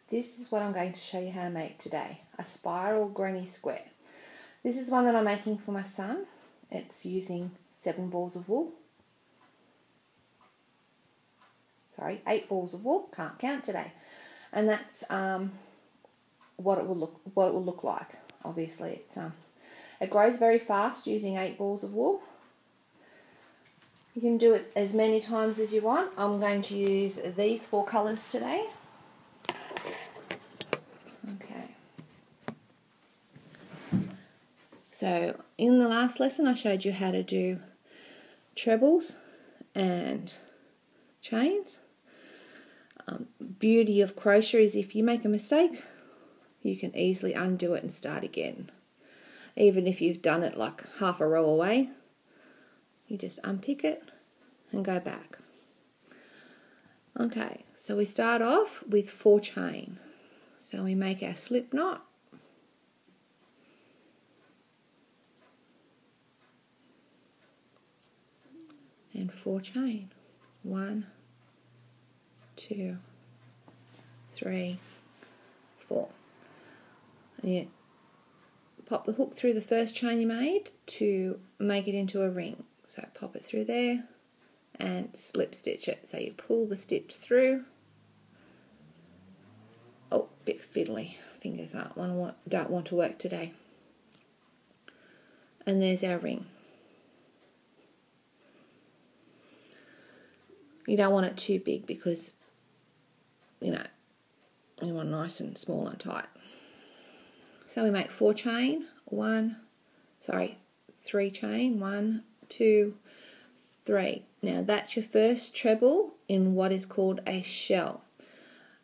This is what I'm going to show you how to make today, a spiral granny square. This is one that I'm making for my son. It's using 7 balls of wool. Sorry, 8 balls of wool, can't count today. And that's what it will look like. Obviously, it grows very fast using 8 balls of wool. You can do it as many times as you want. I'm going to use these 4 colours today. Okay. So in the last lesson I showed you how to do trebles and chains. Beauty of crochet is if you make a mistake, you can easily undo it and start again. Even if you've done it like half a row away, you just unpick it and go back. Okay, so we start off with 4 chain. So we make our slip knot. And 4 chain. 1, 2, 3, 4. And you pop the hook through the first chain you made to make it into a ring. So pop it through there and slip stitch it. So you pull the stitch through. Oh, bit fiddly. Fingers don't want to work today. And there's our ring. You don't want it too big because, you know, you want nice and small and tight. So we make 4 chain, 3 chain, 1, 2, 3. Now that's your first treble in what is called a shell.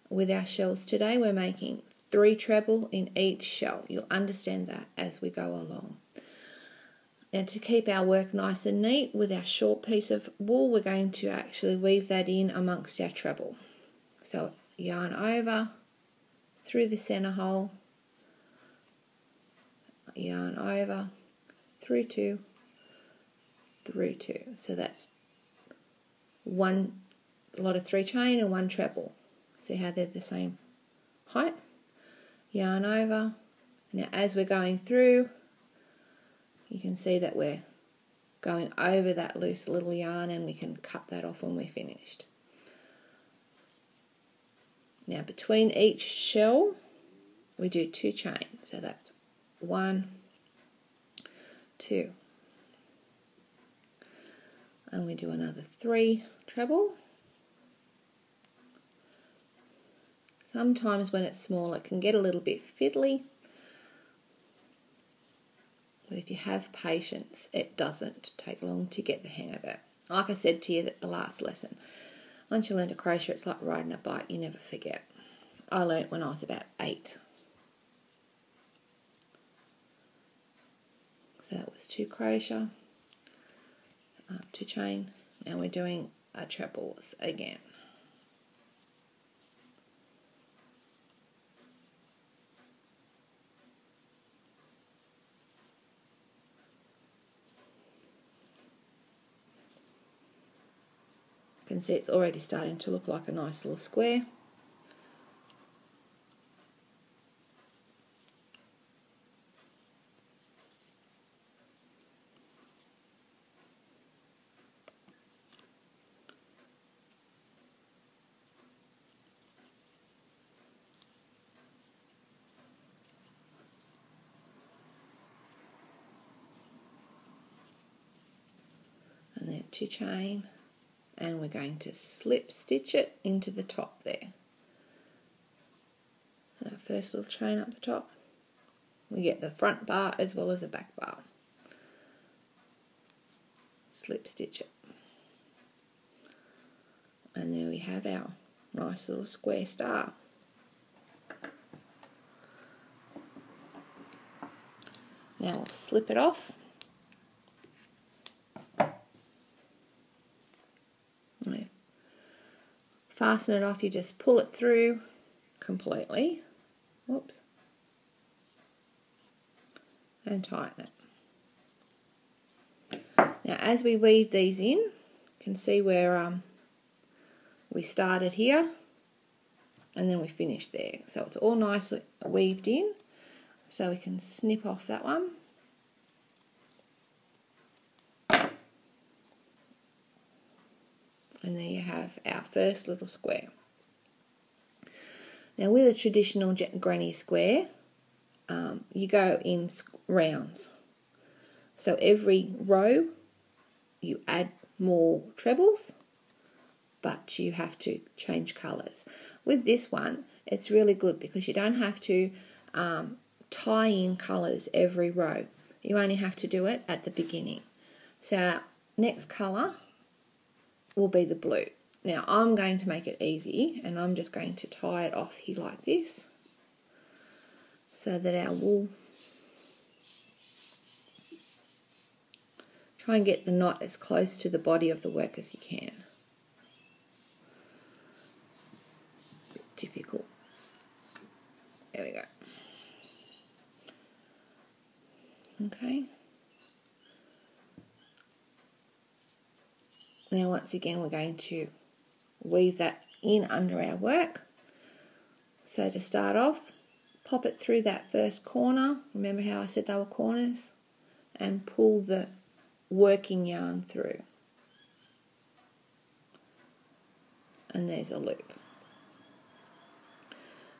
With our shells today, we're making 3 treble in each shell. You'll understand that as we go along. Now to keep our work nice and neat, with our short piece of wool, we're going to actually weave that in amongst our treble. So yarn over, through the center hole, yarn over, through 2, through 2. So that's a lot of 3 chain and 1 treble. See how they're the same height? Yarn over. Now as we're going through, you can see that we're going over that loose little yarn, and we can cut that off when we're finished. Now between each shell we do 2 chain, so that's 1, 2, and we do another 3 treble. Sometimes when it's small it can get a little bit fiddly, but if you have patience it doesn't take long to get the hang of it. Like I said to you at the last lesson, once you learn to crochet it's like riding a bike, you never forget. I learnt when I was about 8. So that was 2 crochet, 2 chain. Now we're doing our trebles again. You can see it's already starting to look like a nice little square. And then 2 chain, and we're going to slip stitch it into the top there. So our first little chain up the top, we get the front bar as well as the back bar. Slip stitch it, and there we have our nice little square star. Now we'll slip it off. Fasten it off, you just pull it through completely. Whoops. And tighten it. Now as we weave these in, you can see where we started here and then we finish there. So it's all nicely weaved in, so we can snip off that one. And there you have our first little square. Now with a traditional granny square, you go in rounds. So every row you add more trebles, but you have to change colours. With this one, it's really good because you don't have to tie in colours every row. You only have to do it at the beginning. So our next colour will be the blue. Now I'm going to make it easy, and I'm just going to tie it off here like this, so that our wool, try and get the knot as close to the body of the work as you can. Difficult. There we go. Okay. Now once again we're going to weave that in under our work. So to start off, pop it through that first corner. Remember how I said they were corners? And pull the working yarn through. And there's a loop.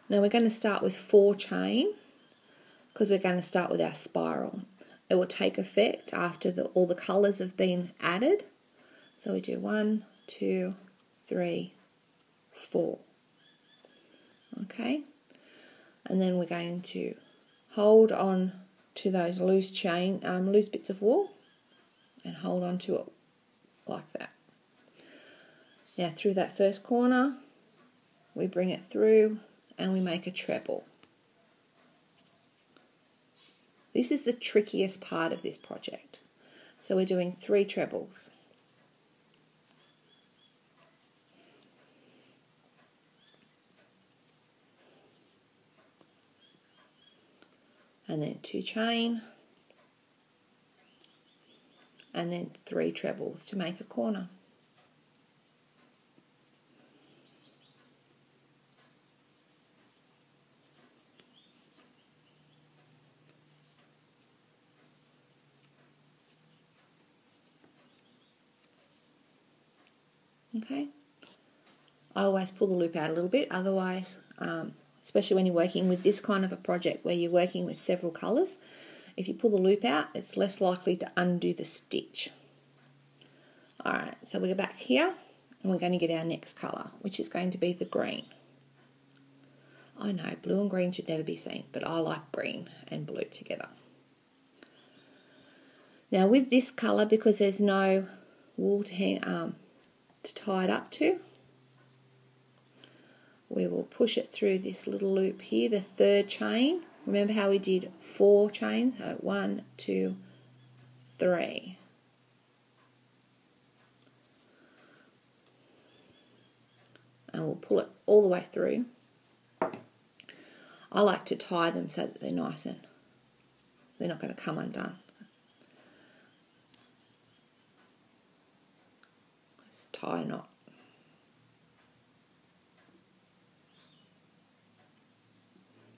Now we're going to start with 4 chain because we're going to start with our spiral. It will take effect after all the colours have been added. So we do 1, 2, 3, 4. Okay, and then we're going to hold on to those loose bits of wool, and hold on to it like that. Now through that first corner, we bring it through and we make a treble. This is the trickiest part of this project. So we're doing 3 trebles. And then 2 chain, and then 3 trebles to make a corner. Okay, I always pull the loop out a little bit, otherwise especially when you're working with this kind of a project where you're working with several colours, if you pull the loop out, it's less likely to undo the stitch. Alright, so we go back here and we're going to get our next colour, which is going to be the green. I know, blue and green should never be seen, but I like green and blue together. Now with this colour, because there's no wool to tie it up to, we will push it through this little loop here, the 3rd chain. Remember how we did 4 chains? 1, 2, 3. And we'll pull it all the way through. I like to tie them so that they're nice and they're not going to come undone. Let's tie a knot.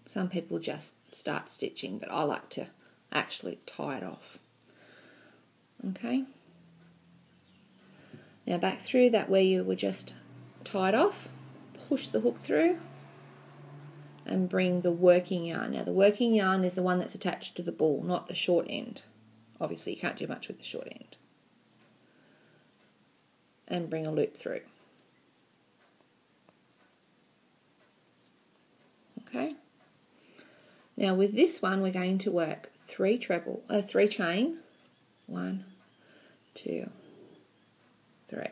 Some people just start stitching, but I like to actually tie it off. Okay. Now back through that where you were just tied off, push the hook through and bring the working yarn. Now the working yarn is the one that's attached to the ball, not the short end. Obviously you can't do much with the short end. And bring a loop through. Okay. Now with this one we're going to work 3 chain, 1, 2, 3,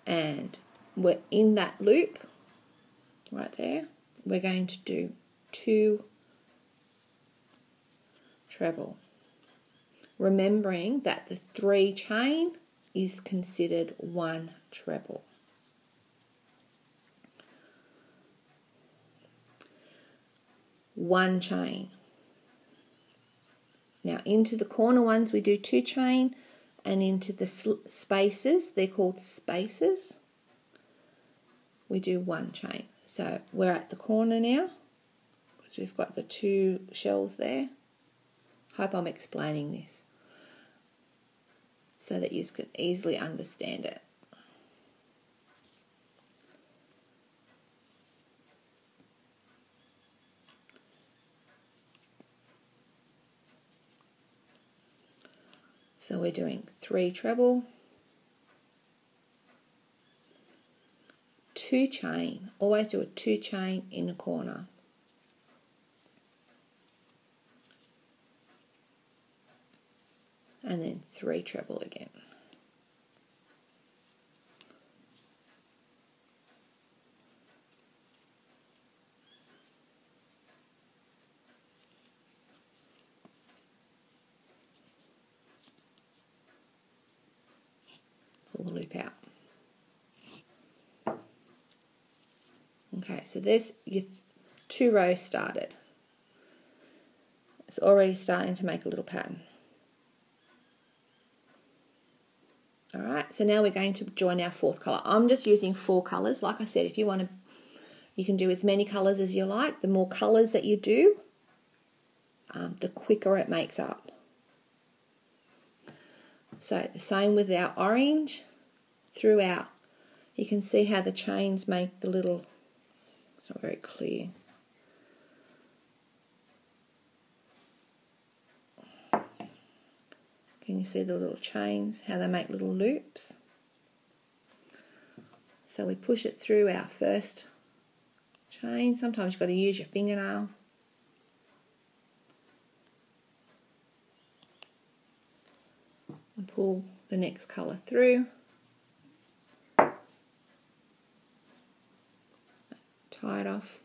and we're in that loop right there. We're going to do 2 treble, remembering that the 3 chain is considered 1 treble. One chain. Now into the corner ones we do 2 chain, and into the spaces, they're called spaces, we do 1 chain. So we're at the corner now because we've got the 2 shells there. Hope I'm explaining this so that you can easily understand it. So we're doing 3 treble, 2 chain. Always do a 2 chain in the corner. And then 3 treble again. Pull the loop out. Okay, so there's your 2 rows started. It's already starting to make a little pattern. Alright, so now we're going to join our 4th colour. I'm just using 4 colours. Like I said, if you want to, you can do as many colours as you like. The more colours that you do, the quicker it makes up. So the same with our orange throughout. You can see how the chains make the little, it's not very clear. Can you see the little chains, how they make little loops? So we push it through our first chain. Sometimes you've got to use your fingernail. And pull the next colour through. Tie it off.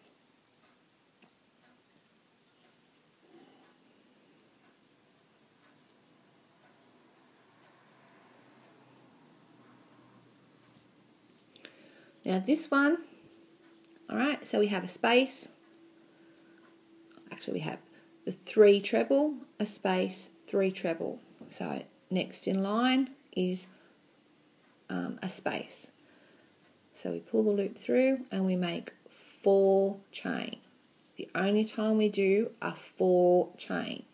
Now this one, alright, so we have a space. Actually we have the 3 treble, a space, 3 treble. So next in line is a space. So we pull the loop through and we make 4 chain. The only time we do a 4 chain.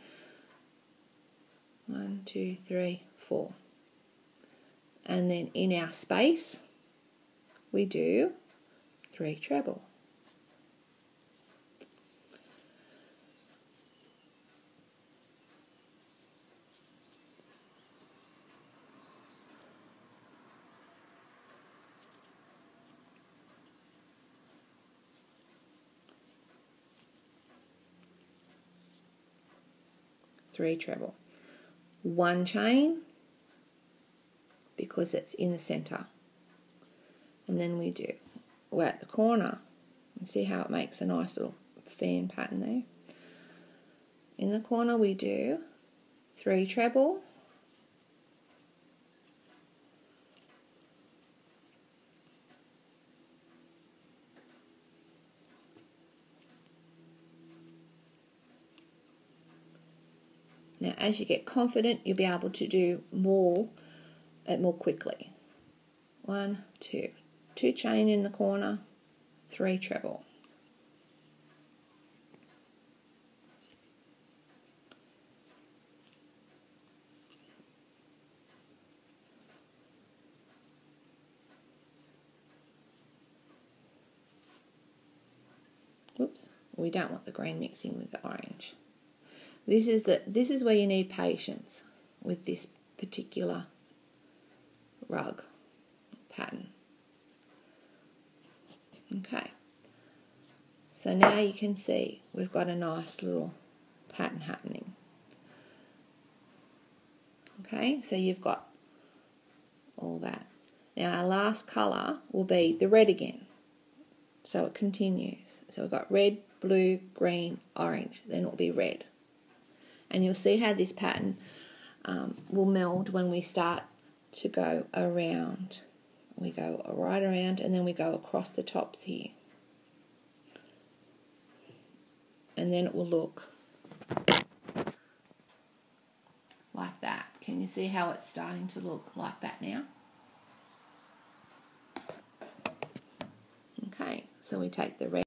1, 2, 3, 4. And then in our space, we do 3 treble. Three treble. 1 chain because it's in the center. And then we're at the corner. You see how it makes a nice little fan pattern there. In the corner we do 3 treble, now as you get confident you'll be able to do more quickly. 1, 2, 2 chain in the corner, 3 treble. Whoops, we don't want the green mixing with the orange. This is where you need patience with this particular rug pattern. Okay, so now you can see we've got a nice little pattern happening. Okay, so you've got all that. Now our last colour will be the red again. So it continues. So we've got red, blue, green, orange. Then it will be red. And you'll see how this pattern will meld when we start to go around. We go right around and then we go across the tops here. And then it will look like that. Can you see how it's starting to look like that now? So we take the red